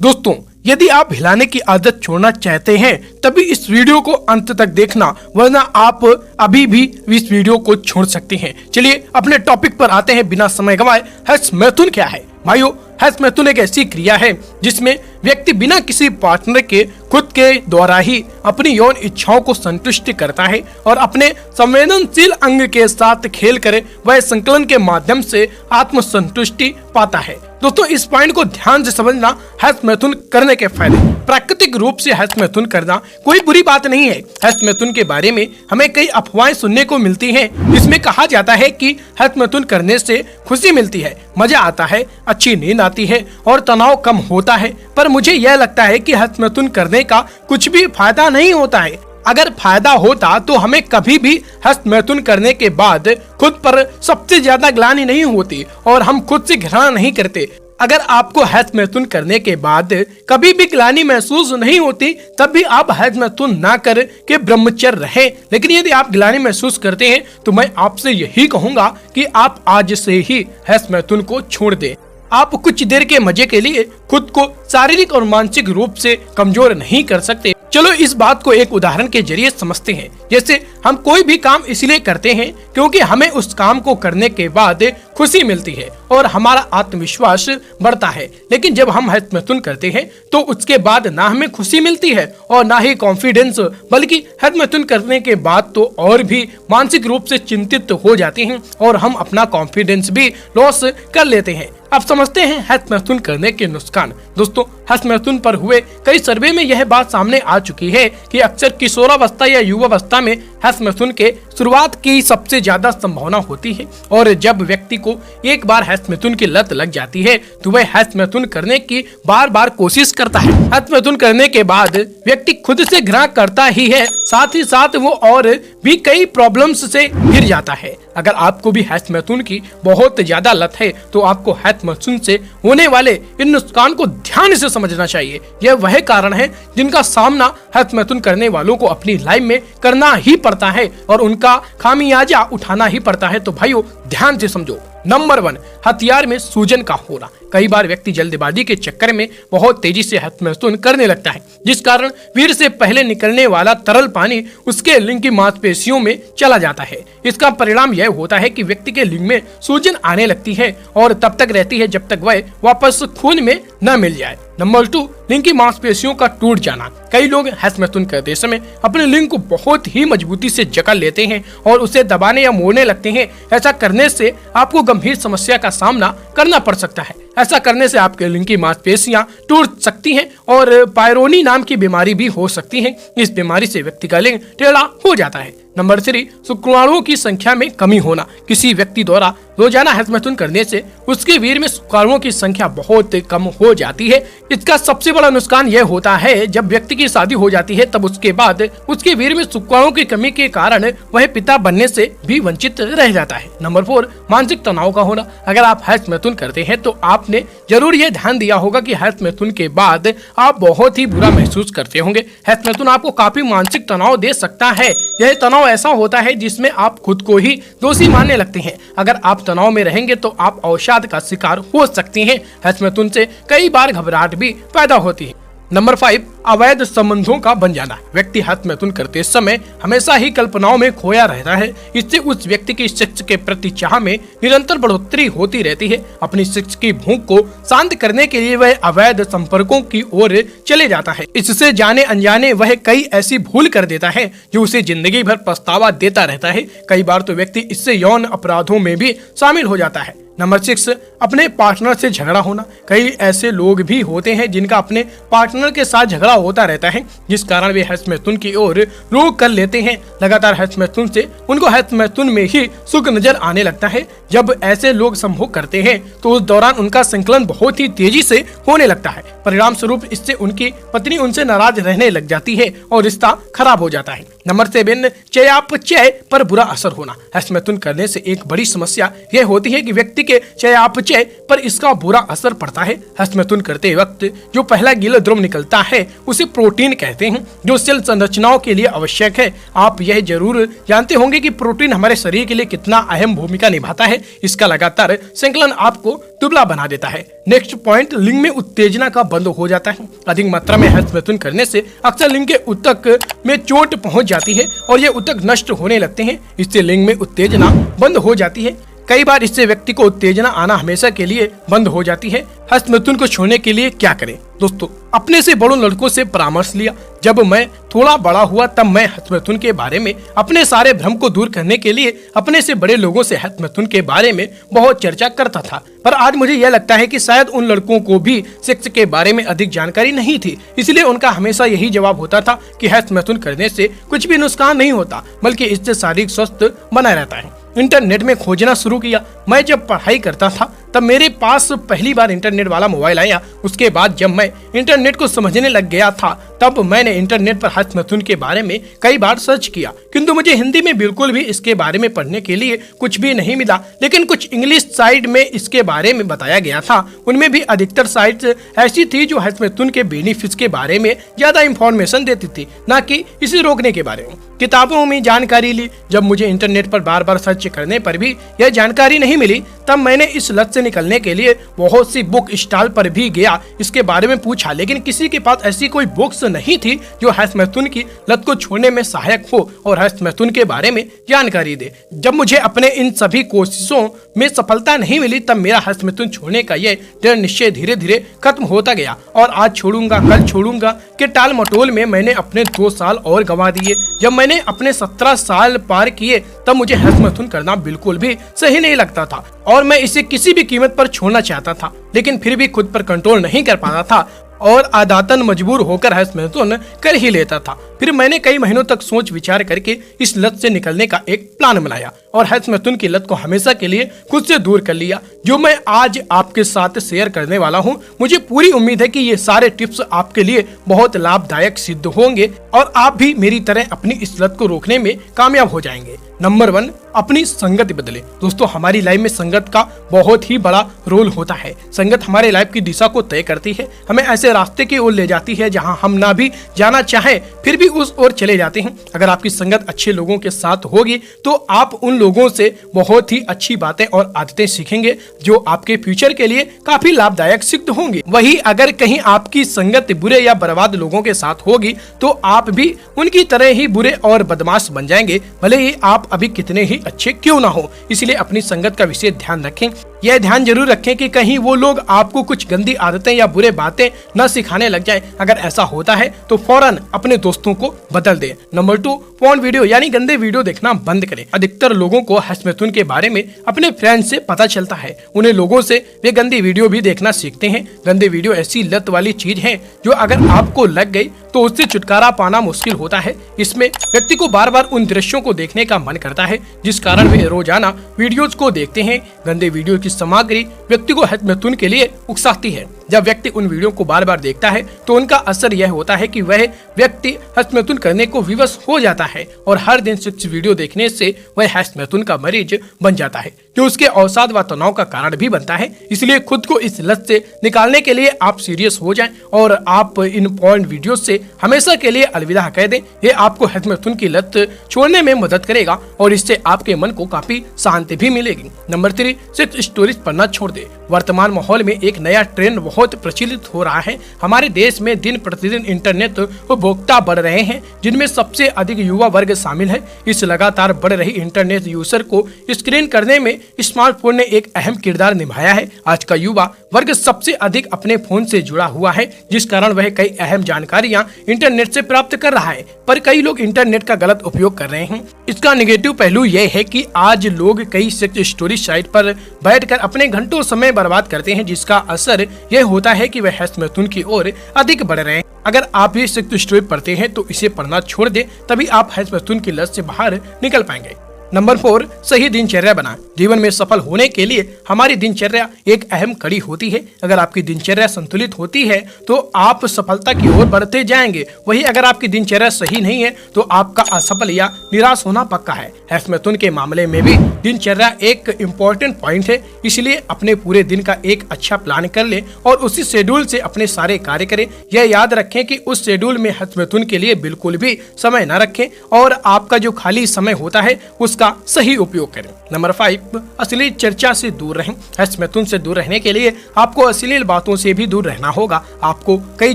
दोस्तों, यदि आप हिलाने की आदत छोड़ना चाहते हैं तभी इस वीडियो को अंत तक देखना, वरना आप अभी भी इस वीडियो को छोड़ सकते हैं। चलिए अपने टॉपिक पर आते हैं बिना समय गंवाए। हस्त मैथुन क्या है? भाइयों, हस्त मैथुन एक ऐसी क्रिया है जिसमें व्यक्ति बिना किसी पार्टनर के खुद के द्वारा ही अपनी यौन इच्छाओं को संतुष्ट करता है और अपने संवेदनशील अंग के साथ खेल कर वह संकलन के माध्यम से आत्मसंतुष्टि पाता है। दोस्तों, इस पॉइंट को ध्यान से समझना। हस्त मैथुन करने के फायदे। प्राकृतिक रूप से हस्त मैथुन करना कोई बुरी बात नहीं है। हस्त मैथुन के बारे में हमें कई अफवाहें सुनने को मिलती हैं। इसमें कहा जाता है कि हस्त मैथुन करने से खुशी मिलती है, मजा आता है, अच्छी नींद आती है और तनाव कम होता है। पर मुझे यह लगता है कि हस्त मैथुन करने का कुछ भी फायदा नहीं होता है। अगर फायदा होता तो हमें कभी भी हस्त मैथुन करने के बाद खुद पर सबसे ज्यादा ग्लानि नहीं होती और हम खुद से घृणा नहीं करते। अगर आपको हस्त मैथुन करने के बाद कभी भी ग्लानि महसूस नहीं होती तब भी आप हस्त मैथुन ना कर के ब्रह्मचर्य रहें। लेकिन यदि आप ग्लानि महसूस करते हैं तो मैं आपसे यही कहूंगा कि आप आज से ही हस्त मैथुन को छोड़ दें। आप कुछ देर के मजे के लिए खुद को शारीरिक और मानसिक रूप से कमजोर नहीं कर सकते। चलो इस बात को एक उदाहरण के जरिए समझते हैं। जैसे हम कोई भी काम इसलिए करते हैं क्योंकि हमें उस काम को करने के बाद खुशी मिलती है और हमारा आत्मविश्वास बढ़ता है। लेकिन जब हम हस्त मैथुन करते हैं तो उसके बाद ना हमें खुशी मिलती है और ना ही कॉन्फिडेंस, बल्कि हस्त मैथुन करने के बाद तो और भी मानसिक रूप से चिंतित हो जाते हैं और हम अपना कॉन्फिडेंस भी लॉस कर लेते हैं। अब समझते हैं हस्त मैथुन करने के नुकसान। दोस्तों, हस्त मैथुन पर हुए कई सर्वे में यह बात सामने आ चुकी है कि अक्सर किशोरावस्था या युवावस्था में हस्त मैथुन के शुरुआत की सबसे ज्यादा संभावना होती है और जब व्यक्ति को एक बार हस्त मैथुन की लत लग जाती है तो वह हस्त मैथुन करने की बार बार कोशिश करता है। हस्त मैथुन करने के बाद व्यक्ति खुद से घृणा करता ही है, साथ ही साथ वो और भी कई प्रॉब्लम्स से घिर जाता है। अगर आपको भी हस्त मैथुन की बहुत ज्यादा लत है तो आपको हस्त मैथुन से होने वाले इन नुकसान को ध्यान से समझना चाहिए। यह वह कारण है जिनका सामना हस्त मैथुन करने वालों को अपनी लाइफ में करना ही पड़ता है और उनका खामियाजा उठाना ही पड़ता है। तो भाइयों, ध्यान से समझो। नंबर 1, हथियार में सूजन का होना। कई बार व्यक्ति जल्दबाजी के चक्कर में बहुत तेजी से हस्त मैथुन करने लगता है, जिस कारण वीर से पहले निकलने वाला तरल पानी उसके लिंग की मांसपेशियों में चला जाता है। इसका परिणाम यह होता है कि व्यक्ति के लिंग में सूजन आने लगती है और तब तक रहती है जब तक वह वापस खून में न मिल जाए। नंबर 2, लिंग की मांसपेशियों का टूट जाना। कई लोग हस्त मैथुन करते समय अपने लिंग को बहुत ही मजबूती से जकड़ लेते हैं और उसे दबाने या मोड़ने लगते हैं। ऐसा करने से आपको गंभीर समस्या का सामना करना पड़ सकता है। ऐसा करने से आपके लिंग की मांसपेशियां टूट सकती हैं और पायरोनी नाम की बीमारी भी हो सकती है। इस बीमारी से व्यक्ति का लिंग टेढ़ा हो जाता है। नंबर 3, शुक्राणुओं की संख्या में कमी होना। किसी व्यक्ति द्वारा रोजाना हस्त मैथुन करने से उसके वीर में शुक्राणुओं की संख्या बहुत कम हो जाती है। इसका सबसे बड़ा नुकसान यह होता है जब व्यक्ति की शादी हो जाती है तब उसके बाद उसके वीर में शुक्राणुओं की कमी के कारण वह पिता बनने से भी वंचित रह जाता है। नंबर 4, मानसिक तनाव का होना। अगर आप हस्त मैथुन करते हैं तो आपने जरूर यह ध्यान दिया होगा कि हस्त मैथुन के बाद आप बहुत ही बुरा महसूस करते होंगे। हस्त मैथुन आपको काफी मानसिक तनाव दे सकता है। यह तनाव ऐसा होता है जिसमें आप खुद को ही दोषी मानने लगते हैं। अगर आप तनाव में रहेंगे तो आप अवसाद का शिकार हो सकते हैं। हस्त मैथुन से कई बार घबराहट भी पैदा होती है। नंबर 5, अवैध संबंधों का बन जाना। व्यक्ति हस्त मैथुन करते समय हमेशा ही कल्पनाओं में खोया रहता है। इससे उस व्यक्ति की सेक्स के प्रति चाह में निरंतर बढ़ोतरी होती रहती है। अपनी सेक्स की भूख को शांत करने के लिए वह अवैध संपर्कों की ओर चले जाता है। इससे जाने अनजाने वह कई ऐसी भूल कर देता है जो उसे जिंदगी भर पछतावा देता रहता है। कई बार तो व्यक्ति इससे यौन अपराधों में भी शामिल हो जाता है। नंबर 6, अपने पार्टनर से झगड़ा होना। कई ऐसे लोग भी होते हैं जिनका अपने पार्टनर के साथ झगड़ा होता रहता है, जिस कारण वे हस्त मैथुन की ओर रुख कर लेते हैं। लगातार हस्त मैथुन से उनको हस्त मैथुन में ही सुख नजर आने लगता है। जब ऐसे लोग संभोग करते हैं तो उस दौरान उनका संकलन बहुत ही तेजी से होने लगता है। परिणाम स्वरूप इससे उनकी पत्नी उनसे नाराज रहने लग जाती है और रिश्ता खराब हो जाता है। नंबर 7, चयापचय पर बुरा असर होना। हस्त मैथुन करने से एक बड़ी समस्या यह होती है कि व्यक्ति के चयापचय पर इसका बुरा असर पड़ता है। हस्तमैथुन करते वक्त जो पहला गीला द्रव निकलता है उसे प्रोटीन कहते हैं, जो सेल संरचनाओं के लिए आवश्यक है। आप यह जरूर जानते होंगे कि प्रोटीन हमारे शरीर के लिए कितना अहम भूमिका निभाता है। इसका लगातार संकलन आपको दुबला बना देता है। नेक्स्ट पॉइंट, लिंग में उत्तेजना का बंद हो जाता है। अधिक मात्रा में हस्तमैथुन करने से अक्सर लिंग के ऊतक में चोट पहुंच जाती है और ये ऊतक नष्ट होने लगते हैं। इससे लिंग में उत्तेजना बंद हो जाती है। कई बार इससे व्यक्ति को उत्तेजना आना हमेशा के लिए बंद हो जाती है। हस्तमैथुन को छोड़ने के लिए क्या करें? दोस्तों, अपने से बड़ों लड़कों से परामर्श लिया। जब मैं थोड़ा बड़ा हुआ तब मैं हस्तमैथुन के बारे में अपने सारे भ्रम को दूर करने के लिए अपने से बड़े लोगों से हस्तमैथुन के बारे में बहुत चर्चा करता था। पर आज मुझे यह लगता है कि शायद उन लड़कों को भी सेक्स के बारे में अधिक जानकारी नहीं थी, इसलिए उनका हमेशा यही जवाब होता था कि हस्तमैथुन करने से कुछ भी नुकसान नहीं होता, बल्कि इससे शारीरिक स्वास्थ्य बना रहता है। इंटरनेट में खोजना शुरू किया। मैं जब पढ़ाई करता था तब मेरे पास पहली बार इंटरनेट वाला मोबाइल आया। उसके बाद जब मैं इंटरनेट को समझने लग गया था तब मैंने इंटरनेट पर हस्तमैथुन के बारे में कई बार सर्च किया, किंतु मुझे हिंदी में बिल्कुल भी इसके बारे में पढ़ने के लिए कुछ भी नहीं मिला। लेकिन कुछ इंग्लिश साइट में इसके बारे में बताया गया था। उनमें भी अधिकतर साइट्स ऐसी थी जो हस्तमैथुन के बेनिफिट्स के बारे में ज्यादा इंफॉर्मेशन देती थी, न कि इसे रोकने के बारे में। किताबों में जानकारी ली। जब मुझे इंटरनेट पर बार बार सर्च करने पर भी यह जानकारी नहीं मिली तब मैंने इस लत से निकलने के लिए बहुत सी बुक स्टॉल पर भी गया, इसके बारे में पूछा, लेकिन किसी के पास ऐसी कोई बुक्स नहीं थी जो हस्तमैथुन की लत को छोड़ने में सहायक हो और हस्तमैथुन के बारे में जानकारी दे। जब मुझे अपने इन सभी कोशिशों में सफलता नहीं मिली तब मेरा हस्तमैथुन छोड़ने का यह दृढ़ निश्चय धीरे धीरे खत्म होता गया और आज छोड़ूंगा कल छोड़ूंगा के टाल मटोल में मैंने अपने 2 साल और गंवा दिए। जब मैंने अपने 17 साल पार किए तब मुझे हस्तमैथुन करना बिल्कुल भी सही नहीं लगता था और मैं इसे किसी भी कीमत पर छोड़ना चाहता था, लेकिन फिर भी खुद पर कंट्रोल नहीं कर पाता था और आदतन मजबूर होकर हस्तमैथुन कर ही लेता था। फिर मैंने कई महीनों तक सोच विचार करके इस लत से निकलने का एक प्लान बनाया और हस्तमैथुन की लत को हमेशा के लिए खुद से दूर कर लिया, जो मैं आज आपके साथ शेयर करने वाला हूं। मुझे पूरी उम्मीद है कि ये सारे टिप्स आपके लिए बहुत लाभदायक सिद्ध होंगे और आप भी मेरी तरह अपनी इस लत को रोकने में कामयाब हो जाएंगे। नंबर 1, अपनी संगत बदले। दोस्तों, हमारी लाइफ में संगत का बहुत ही बड़ा रोल होता है। संगत हमारे लाइफ की दिशा को तय करती है, हमें ऐसे रास्ते की ओर ले जाती है जहां हम ना भी जाना चाहें फिर भी उस ओर चले जाते हैं। अगर आपकी संगत अच्छे लोगों के साथ होगी तो आप उन लोगों से बहुत ही अच्छी बातें और आदतें सीखेंगे जो आपके फ्यूचर के लिए काफी लाभदायक सिद्ध होंगी। वही अगर कहीं आपकी संगत बुरे या बर्बाद लोगों के साथ होगी तो आप भी उनकी तरह ही बुरे और बदमाश बन जाएंगे, भले ही आप अभी कितने ही अच्छे क्यों ना हो। इसलिए अपनी संगत का विशेष ध्यान रखें। यह ध्यान जरूर रखें कि कहीं वो लोग आपको कुछ गंदी आदतें या बुरे बातें न सिखाने लग जाएं। अगर ऐसा होता है तो फौरन अपने दोस्तों को बदल दें। नंबर 2, पोर्न वीडियो यानी गंदे वीडियो देखना बंद करें। अधिकतर लोगों को हस्तमैथुन के बारे में अपने फ्रेंड से पता चलता है, उन्हें लोगों से वे गंदी वीडियो भी देखना सीखते हैं। गंदे वीडियो ऐसी लत वाली चीज है जो अगर आपको लग गई तो उससे छुटकारा पाना मुश्किल होता है। इसमें व्यक्ति को बार बार उन दृश्यों को देखने का मन करता है जिस कारण वे रोजाना वीडियोज को देखते हैं। गंदे वीडियो की सामग्री व्यक्ति को हस्तमैथुन के लिए उकसाती है। जब व्यक्ति उन वीडियो को बार बार देखता है तो उनका असर यह होता है कि वह व्यक्ति हस्तमैथुन करने को विवश हो जाता है और हर दिन सेक्स वीडियो देखने से वह हस्तमैथुन का मरीज बन जाता है, जो उसके अवसाद व तनाव का कारण भी बनता है। इसलिए खुद को इस लत से निकालने के लिए आप सीरियस हो जाएं और आप इन पोर्न वीडियो से हमेशा के लिए अलविदा कह दें। ये आपको हस्तमैथुन की लत छोड़ने में मदद करेगा और इससे आपके मन को काफी शांति भी मिलेगी। नंबर 3, सेक्स स्टोरीज पढ़ना छोड़ दे। वर्तमान माहौल में एक नया ट्रेंड बहुत प्रचलित हो रहा है। हमारे देश में दिन प्रतिदिन इंटरनेट उपभोक्ता बढ़ रहे हैं, जिनमें सबसे अधिक युवा वर्ग शामिल है। इस लगातार बढ़ रही इंटरनेट यूजर को स्क्रीन करने में स्मार्टफोन ने एक अहम किरदार निभाया है। आज का युवा वर्ग सबसे अधिक अपने फोन से जुड़ा हुआ है, जिस कारण वह कई अहम जानकारियां इंटरनेट से प्राप्त कर रहा है। पर कई लोग इंटरनेट का गलत उपयोग कर रहे हैं। इसका नेगेटिव पहलू यह है कि आज लोग कई सेक्स स्टोरी साइट पर बैठकर अपने घंटों समय बर्बाद करते हैं, जिसका असर यह होता है कि वह हस्तमैथुन की ओर अधिक बढ़ रहे हैं। अगर आप भी सेक्स स्टोरी पढ़ते हैं तो इसे पढ़ना छोड़ दें, तभी आप हस्तमैथुन की लत से बाहर निकल पाएंगे। नंबर 4, सही दिनचर्या बनाएं। जीवन में सफल होने के लिए हमारी दिनचर्या एक अहम कड़ी होती है। अगर आपकी दिनचर्या संतुलित होती है तो आप सफलता की ओर बढ़ते जाएंगे। वहीं अगर आपकी दिनचर्या सही नहीं है तो आपका असफल या निराश होना पक्का है। हस्त मिथुन के मामले में भी दिनचर्या एक इम्पोर्टेंट पॉइंट है, इसलिए अपने पूरे दिन का एक अच्छा प्लान कर लें और उसी शेड्यूल से अपने सारे कार्य करें। यह याद रखें कि उस शेड्यूल में हस्त मिथुन के लिए बिल्कुल भी समय न रखें और आपका जो खाली समय होता है उसका सही उपयोग करें। नंबर 5, अश्लील चर्चा से दूर रहें। हस्त मिथुन से दूर रहने के लिए आपको अश्लील बातों से भी दूर रहना होगा। आपको कई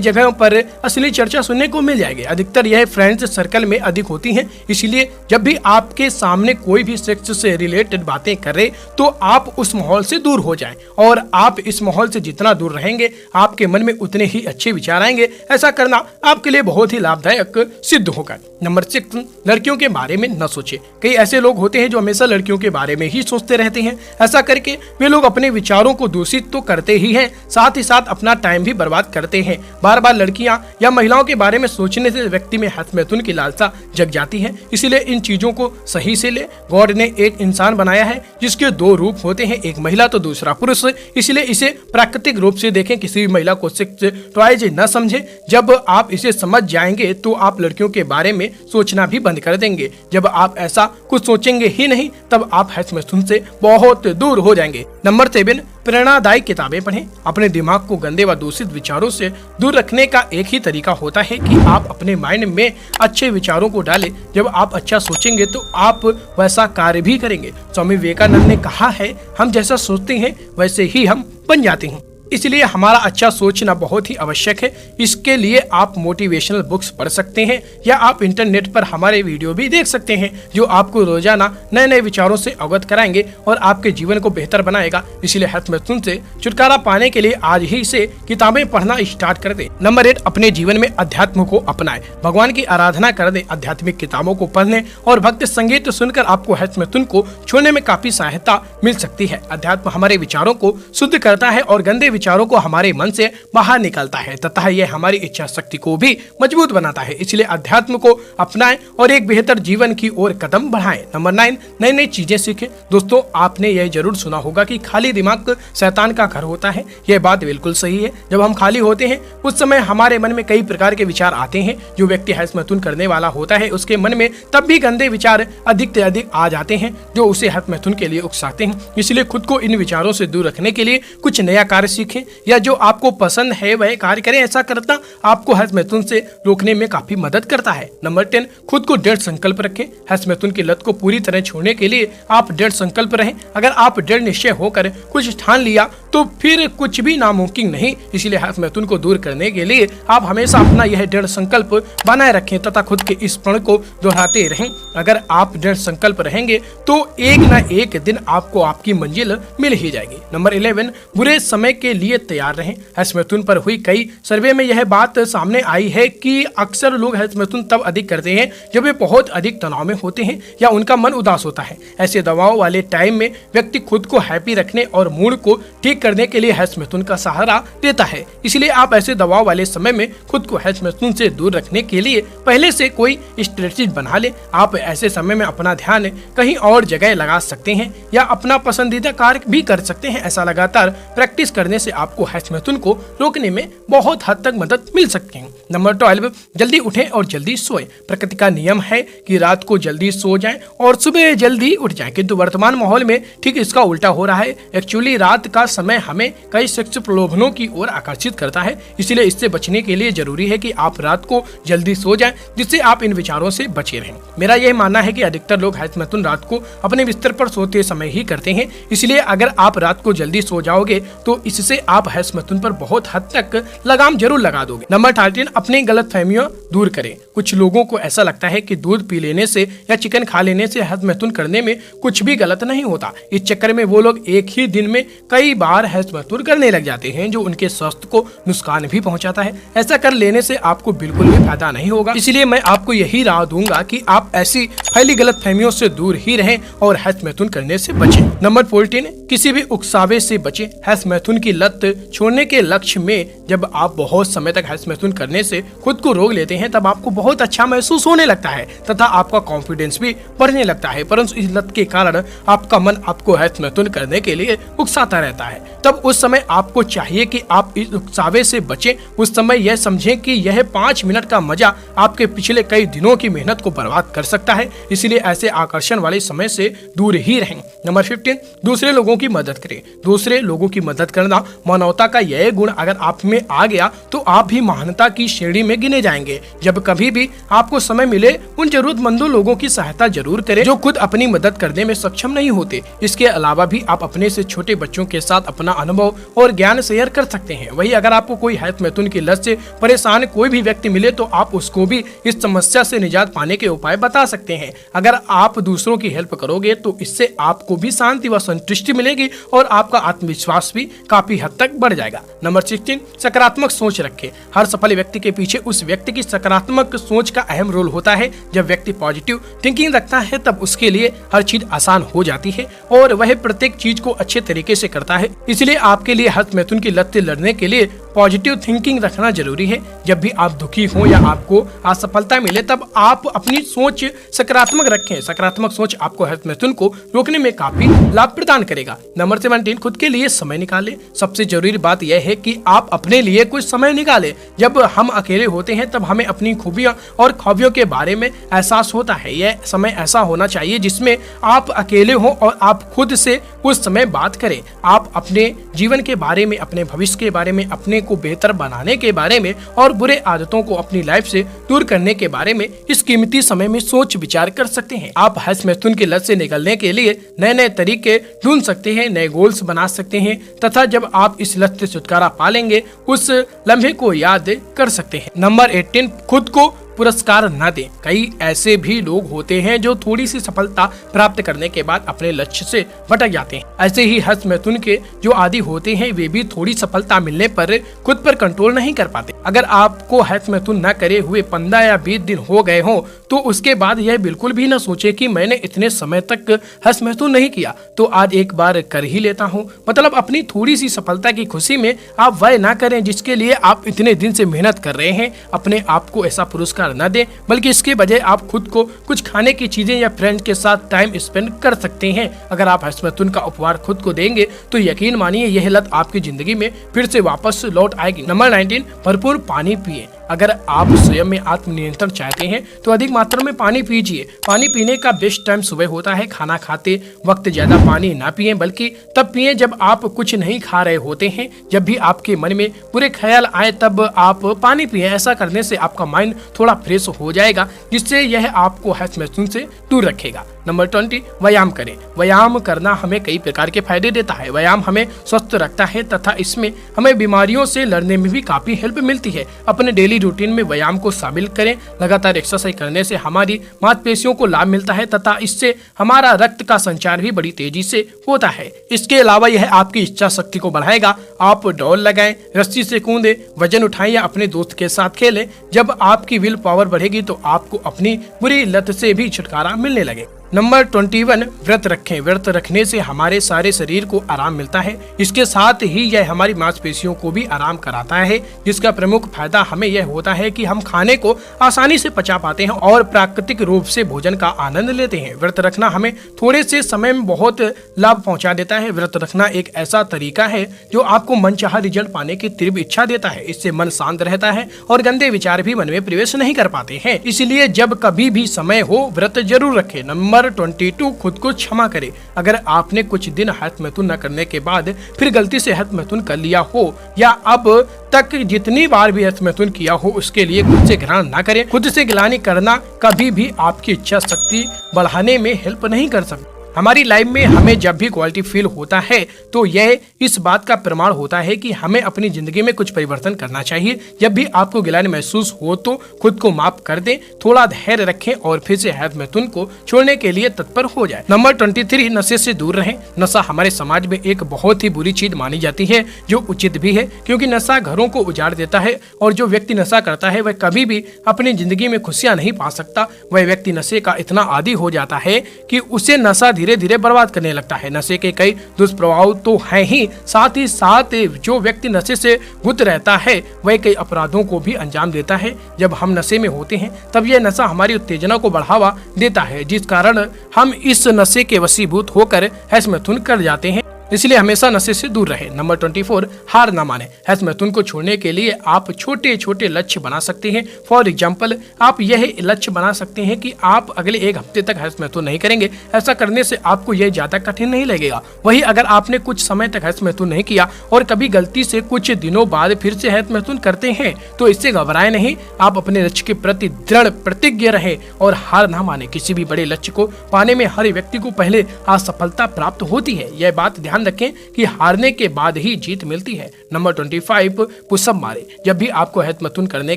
जगहों पर अश्लील चर्चा सुनने को मिल जाएगी। अधिकतर यह फ्रेंड्स सर्कल में अधिक होती हैं, इसलिए जब भी आपके सामने कोई भी सेक्स से रिलेटेड बातें करे तो आप उस माहौल से दूर हो जाएं और आप इस माहौल से जितना दूर रहेंगे आपके मन में उतने ही अच्छे विचार आएंगे। ऐसा करना आपके लिए बहुत ही लाभदायक सिद्ध होगा। नंबर 6, लड़कियों के बारे में न सोचें। कई ऐसे लोग होते हैं जो हमेशा लड़कियों के बारे में ही सोचते रहते हैं। ऐसा करके वे लोग अपने विचारों को दूषित तो करते ही हैं, साथ ही साथ अपना टाइम भी बर्बाद करते हैं। बार बार लड़कियां या महिलाओं के बारे में सोचने से व्यक्ति में हस्त मिथुन की लालसा जग जाती है। इसलिए इन चीजों को सही से ले। गॉड ने एक इंसान बनाया है जिसके 2 रूप होते हैं, एक महिला तो दूसरा पुरुष, इसलिए इसे प्राकृतिक रूप से देखें। किसी भी महिला को सेक्स टॉयज न समझें। जब आप इसे समझ जाएंगे तो आप लड़कियों के बारे में सोचना भी बंद कर देंगे। जब आप ऐसा कुछ सोचेंगे ही नहीं तब आप हस्त मिथुन से बहुत दूर हो जाएंगे। नंबर 7, प्रेरणादायी किताबें पढ़ें। अपने दिमाग को गंदे व दूषित विचारों से दूर रखने का एक ही तरीका होता है कि आप अपने माइंड में अच्छे विचारों को डालें। जब आप अच्छा सोचेंगे तो आप वैसा कार्य भी करेंगे। स्वामी विवेकानंद ने कहा है, हम जैसा सोचते हैं वैसे ही हम बन जाते हैं। इसलिए हमारा अच्छा सोचना बहुत ही आवश्यक है। इसके लिए आप मोटिवेशनल बुक्स पढ़ सकते हैं या आप इंटरनेट पर हमारे वीडियो भी देख सकते हैं जो आपको रोजाना नए नए विचारों से अवगत कराएंगे और आपके जीवन को बेहतर बनाएगा। इसलिए हस्त मिथुन से छुटकारा पाने के लिए आज ही से किताबें पढ़ना स्टार्ट कर दें। नंबर 8, अपने जीवन में अध्यात्म को अपनाएं। भगवान की आराधना कर दें। आध्यात्मिक किताबों को पढ़ने और भक्ति संगीत सुनकर आपको हस्त मिथुन को छोड़ने में काफी सहायता मिल सकती है। अध्यात्म हमारे विचारों को शुद्ध करता है और गंदे विचारों को हमारे मन से बाहर निकालता है तथा यह हमारी इच्छा शक्ति को भी मजबूत बनाता है। इसलिए अध्यात्म को अपनाएं और एक बेहतर जीवन की ओर कदम बढ़ाएं। नंबर 9, नई नई चीजें सीखें। दोस्तों, आपने यह जरूर सुना होगा कि खाली दिमाग शैतान का घर होता है। यह बात बिल्कुल सही है। जब हम खाली होते हैं उस समय हमारे मन में कई प्रकार के विचार आते हैं। जो व्यक्ति हस्त मिथुन करने वाला होता है उसके मन में तब भी गंदे विचार अधिक से अधिक आ जाते हैं जो उसे हस्त मिथुन के लिए उकसाते हैं। इसलिए खुद को इन विचारों से दूर रखने के लिए कुछ नया कार्य सीखें या जो आपको पसंद है वह कार्य करें। ऐसा करना आपको हस्त मिथुन से रोकने में काफी मदद करता है। नंबर 10, खुद को दृढ़ संकल्प रखें। हस्त मिथुन की लत को पूरी तरह छोड़ने के लिए आप दृढ़ संकल्प रहें। अगर आप दृढ़ निश्चय होकर कुछ ठान लिया तो फिर कुछ भी नामुमकिन नहीं। इसलिए हस्त मिथुन को दूर करने के लिए आप हमेशा अपना यह दृढ़ संकल्प बनाए रखें तथा खुद के इस प्रण को दोहराते रहें। अगर आप दृढ़ संकल्प रहेंगे तो एक न एक दिन आपको आपकी मंजिल मिल ही जाएगी। नंबर 11, बुरे समय के लिए तैयार रहें। हस्त मिथुन पर हुई कई सर्वे में यह बात सामने आई है कि अक्सर लोग हस्त मिथुन तब अधिक करते हैं जब वे बहुत अधिक तनाव में होते हैं या उनका मन उदास होता है। ऐसे दबाव वाले टाइम में व्यक्ति खुद को हैप्पी रखने और मूड को ठीक करने के लिए हस्त मिथुन का सहारा लेता है। इसलिए आप ऐसे दबाव वाले समय में खुद को हस्त मिथुन से दूर रखने के लिए पहले से कोई स्ट्रेटेजी बना ले। आप ऐसे समय में अपना ध्यान कहीं और जगह लगा सकते हैं या अपना पसंदीदा कार्य भी कर सकते हैं। ऐसा लगातार प्रैक्टिस करने से आपको हस्त मिथुन को रोकने में बहुत हद तक मदद मिल सकती है। नंबर 12, जल्दी उठें और जल्दी सोएं। प्रकृति का नियम है कि रात को जल्दी सो जाएं और सुबह जल्दी उठ जाएं, किंतु वर्तमान माहौल में ठीक इसका उल्टा हो रहा है। एक्चुअली रात का समय हमें कई सेक्स प्रलोभनों की ओर आकर्षित करता है। इसलिए इससे बचने के लिए जरूरी है कि आप रात को जल्दी सो जाएं जिससे आप इन विचारों से बचे रहें। मेरा यह मानना है कि अधिकतर लोग हस्त मिथुन रात को अपने बिस्तर पर सोते समय ही करते हैं। इसलिए अगर आप रात को जल्दी सो जाओगे तो इससे आप हस्त मिथुन पर बहुत हद तक लगाम जरूर लगा दोगे। नंबर 13, अपनी गलतफहमियां दूर करें। कुछ लोगों को ऐसा लगता है कि दूध पी लेने से या चिकन खा लेने से हस्त मिथुन करने में कुछ भी गलत नहीं होता। इस चक्कर में वो लोग एक ही दिन में कई बार हस्त मिथुन करने लग जाते हैं जो उनके स्वास्थ्य को नुकसान भी पहुंचाता है। ऐसा कर लेने से आपको बिल्कुल भी फायदा नहीं होगा। इसलिए मैं आपको यही राह दूंगा कि आप ऐसी फैली गलतफहमियों से दूर ही रहें और हस्त मिथुन करने से बचें। नंबर 14, किसी भी उकसावे से बचें। हस्त मिथुन की लत छोड़ने के लक्ष्य में जब आप बहुत समय तक हस्त मिथुन करने से खुद को रोक लेते हैं तब आपको बहुत अच्छा महसूस होने लगता है तथा आपका कॉन्फिडेंस भी बढ़ने लगता है। परंतु इस लत के कारण आपका मन आपको हस्तमैथुन करने के लिए उकसाता रहता है। तब उस समय आपको चाहिए कि आप इस उकसावे से बचें। उस समय यह समझें कि यह 5 मिनट का मजा आपके पिछले कई दिनों की मेहनत को बर्बाद कर सकता है, इसलिए ऐसे आकर्षण वाले समय से दूर ही रहें। नंबर 15, दूसरे लोगों की मदद करें। दूसरे लोगों की मदद करना मानवता का यह गुण अगर आप में आ गया तो आप भी महानता की श्रेणी में गिने जाएंगे। जब कभी भी आपको समय मिले उन जरूरतमंदों लोगों की सहायता जरूर करें जो खुद अपनी मदद करने में सक्षम नहीं होते। इसके अलावा भी आप अपने से छोटे बच्चों के साथ अपना अनुभव और ज्ञान शेयर कर सकते हैं। वही अगर आपको कोई हस्तमैथुन की लत से परेशान कोई भी व्यक्ति मिले तो आप उसको भी इस समस्या से निजात पाने के उपाय बता सकते हैं। अगर आप दूसरों की हेल्प करोगे तो इससे आपको भी शांति व संतुष्टि मिलेगी और आपका आत्मविश्वास भी काफी हद तक बढ़ जाएगा। नंबर 16, सकारात्मक सोच रखें। हर सफल व्यक्ति के पीछे उस व्यक्ति की सकारात्मक सोच का अहम रोल होता है। जब व्यक्ति पॉजिटिव थिंकिंग रखता है तब उसके लिए हर चीज आसान हो जाती है और वह प्रत्येक चीज को अच्छे तरीके से करता है। इसलिए आपके लिए हस्तमैथुन की लत से लड़ने के लिए पॉजिटिव थिंकिंग रखना जरूरी है। जब भी आप दुखी हो या आपको असफलता मिले तब आप अपनी सोच सकारात्मक रखें। सकारात्मक सोच आपको हस्तमैथुन को रोकने में काफी लाभ प्रदान करेगा। नंबर 17, खुद के लिए समय निकालें। सबसे जरूरी बात यह है कि आप अपने लिए कुछ समय निकालें। जब हम अकेले होते हैं तब हमें अपनी खूबियां और ख्वाबियों के बारे में एहसास होता है। यह समय ऐसा होना चाहिए जिसमें आप अकेले हो और आप खुद से उस समय बात करें। आप अपने जीवन के बारे में, अपने भविष्य के बारे में, अपने को बेहतर बनाने के बारे में और बुरे आदतों को अपनी लाइफ से दूर करने के बारे में इस कीमती समय में सोच विचार कर सकते हैं। आप हस्तमैथुन की लत से निकलने के लिए नए नए तरीके ढूंढ सकते हैं, नए गोल्स बना सकते हैं तथा जब आप इस लत से छुटकारा पालेंगे उस लम्हे को याद कर सकते हैं। नंबर 18, खुद को पुरस्कार न दें। कई ऐसे भी लोग होते हैं जो थोड़ी सी सफलता प्राप्त करने के बाद अपने लक्ष्य से भटक जाते हैं। ऐसे ही हस्तमैथुन के जो आदी होते हैं वे भी थोड़ी सफलता मिलने पर खुद पर कंट्रोल नहीं कर पाते। अगर आपको हस्तमैथुन न करे हुए 15 या 20 दिन हो गए हो तो उसके बाद यह बिल्कुल भी न सोचे कि मैंने इतने समय तक हस्तमैथुन नहीं किया तो आज एक बार कर ही लेता हूँ। मतलब अपनी थोड़ी सी सफलता की खुशी में आप वह ना करें जिसके लिए आप इतने दिन से मेहनत कर रहे हैं। अपने आप को ऐसा पुरस्कार न दें, बल्कि इसके बजाय आप खुद को कुछ खाने की चीजें या फ्रेंड के साथ टाइम स्पेंड कर सकते हैं। अगर आप हस्तमैथुन का उपहार खुद को देंगे तो यकीन मानिए यह लत आपकी जिंदगी में फिर से वापस लौट आएगी। नंबर 19, भरपूर पानी पिए। अगर आप स्वयं में आत्मनियंत्रण चाहते हैं तो अधिक मात्रा में पानी पीजिए। पानी पीने का बेस्ट टाइम सुबह होता है। खाना खाते वक्त ज्यादा पानी ना पिएं, बल्कि तब पिएं जब आप कुछ नहीं खा रहे होते हैं। जब भी आपके मन में बुरे ख्याल आए तब आप पानी पिएं। ऐसा करने से आपका माइंड थोड़ा फ्रेश हो जाएगा जिससे यह आपको हस्तमैथुन से दूर रखेगा। नंबर 20, व्यायाम करें। व्यायाम करना हमें कई प्रकार के फायदे देता है। व्यायाम हमें स्वस्थ रखता है तथा इसमें हमें बीमारियों से लड़ने में भी काफी हेल्प मिलती है। अपने डेली रूटीन में व्यायाम को शामिल करें। लगातार एक्सरसाइज करने से हमारी मांसपेशियों को लाभ मिलता है तथा इससे हमारा रक्त का संचार भी बड़ी तेजी से होता है। इसके अलावा यह आपकी इच्छा शक्ति को बढ़ाएगा। आप दौड़ लगाएं, रस्सी से कूदें, वजन उठाएं या अपने दोस्त के साथ खेलें। जब आपकी विल पावर बढ़ेगी तो आपको अपनी बुरी लत से भी छुटकारा मिलने लगे। नंबर 21, व्रत रखें। व्रत रखने से हमारे सारे शरीर को आराम मिलता है। इसके साथ ही यह हमारी मांसपेशियों को भी आराम कराता है, जिसका प्रमुख फायदा हमें यह होता है कि हम खाने को आसानी से पचा पाते हैं और प्राकृतिक रूप से भोजन का आनंद लेते हैं। व्रत रखना हमें थोड़े से समय में बहुत लाभ पहुंचा देता है। व्रत रखना एक ऐसा तरीका है जो आपको मनचाहा रिजल्ट पाने की तीव्र इच्छा देता है। इससे मन शांत रहता है और गंदे विचार भी मन में प्रवेश नहीं कर पाते हैं। इसलिए जब कभी भी समय हो व्रत जरूर रखें। नंबर 22, खुद को क्षमा करें। अगर आपने कुछ दिन हस्तमैथुन न करने के बाद फिर गलती से हस्तमैथुन कर लिया हो या अब तक जितनी बार भी हस्तमैथुन किया हो उसके लिए खुद से घृणा न करें। खुद से गिलानी करना कभी भी आपकी इच्छा शक्ति बढ़ाने में हेल्प नहीं कर सकता। हमारी लाइफ में हमें जब भी क्वालिटी फील होता है तो यह इस बात का प्रमाण होता है कि हमें अपनी जिंदगी में कुछ परिवर्तन करना चाहिए। जब भी आपको गिलानी महसूस हो तो खुद को माफ कर दें, थोड़ा धैर्य रखें और फिर से हस्तमैथुन को छोड़ने के लिए तत्पर हो जाए। नंबर 23, नशे से दूर रहें। नशा हमारे समाज में एक बहुत ही बुरी चीज मानी जाती है जो उचित भी है, क्योंकि नशा घरों को उजाड़ देता है और जो व्यक्ति नशा करता है वह कभी भी अपनी जिंदगी में खुशियां नहीं पा सकता। वह व्यक्ति नशे का इतना आदी हो जाता है कि उसे नशा धीरे धीरे बर्बाद करने लगता है। नशे के कई दुष्प्रभाव तो हैं ही, साथ ही साथ जो व्यक्ति नशे से गुत रहता है वह कई अपराधों को भी अंजाम देता है। जब हम नशे में होते हैं तब यह नशा हमारी उत्तेजना को बढ़ावा देता है, जिस कारण हम इस नशे के वशीभूत होकर हैश मैथुन कर जाते हैं। इसलिए हमेशा नशे से दूर रहे। नंबर 24, हार ना माने। हैश मैथुन को छोड़ने के लिए आप छोटे छोटे लक्ष्य बना सकते हैं। फॉर एग्जाम्पल, आप यह लक्ष्य बना सकते हैं कि आप अगले 1 हफ्ते तक हैश मैथुन नहीं करेंगे। ऐसा करने से आपको यह ज्यादा कठिन नहीं लगेगा। वही अगर आपने कुछ समय तक हैश मैथुन नहीं किया और कभी गलती से कुछ दिनों बाद फिर से हैश मैथुन करते हैं तो इससे घबराए नहीं। आप अपने लक्ष्य के प्रति दृढ़ प्रतिज्ञ रहे और हार ना माने। किसी भी बड़े लक्ष्य को पाने में हर व्यक्ति को पहले असफलता प्राप्त होती है। यह बात ध्यान रखें कि हारने के बाद ही जीत मिलती है। नंबर 25, पुशअप मारे। जब भी आपको हैश मैथुन करने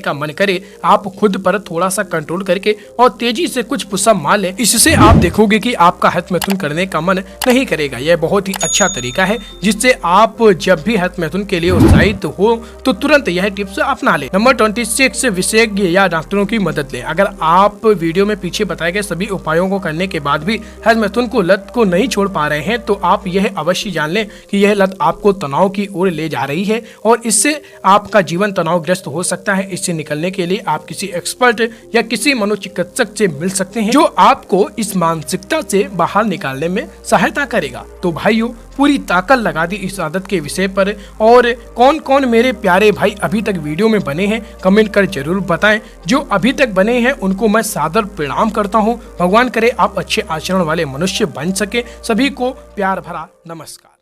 का मन करे, आप खुद पर थोड़ा सा कंट्रोल करके और तेजी से कुछ पुशअप मार लें। इससे आप देखोगे कि आपका हैश मैथुन करने का मन नहीं करेगा। यह बहुत ही अच्छा तरीका है जिससे आप जब भी हैश मैथुन के लिए उत्साहित हो तो तुरंत यह टिप्स अपना लें। नंबर 26, विशेषज्ञ या डॉक्टरों की मदद लें। अगर आप वीडियो में पीछे बताए गए सभी उपायों को करने के बाद भी हैश मैथुन को लत को नहीं छोड़ पा रहे हैं तो आप यह अवश्य जान लें कि यह लत आपको तनाव की ओर ले जा रही है और इससे आपका जीवन तनावग्रस्त हो सकता है। इससे निकलने के लिए आप किसी एक्सपर्ट या किसी मनोचिकित्सक से मिल सकते हैं जो आपको इस मानसिकता से बाहर निकालने में सहायता करेगा। तो भाइयों, पूरी ताकत लगा दी इस आदत के विषय पर। और कौन कौन मेरे प्यारे भाई अभी तक वीडियो में बने हैं कमेंट कर जरूर बताएं। जो अभी तक बने हैं उनको मैं सादर प्रणाम करता हूं। भगवान करे आप अच्छे आचरण वाले मनुष्य बन सके। सभी को प्यार भरा नमस्कार।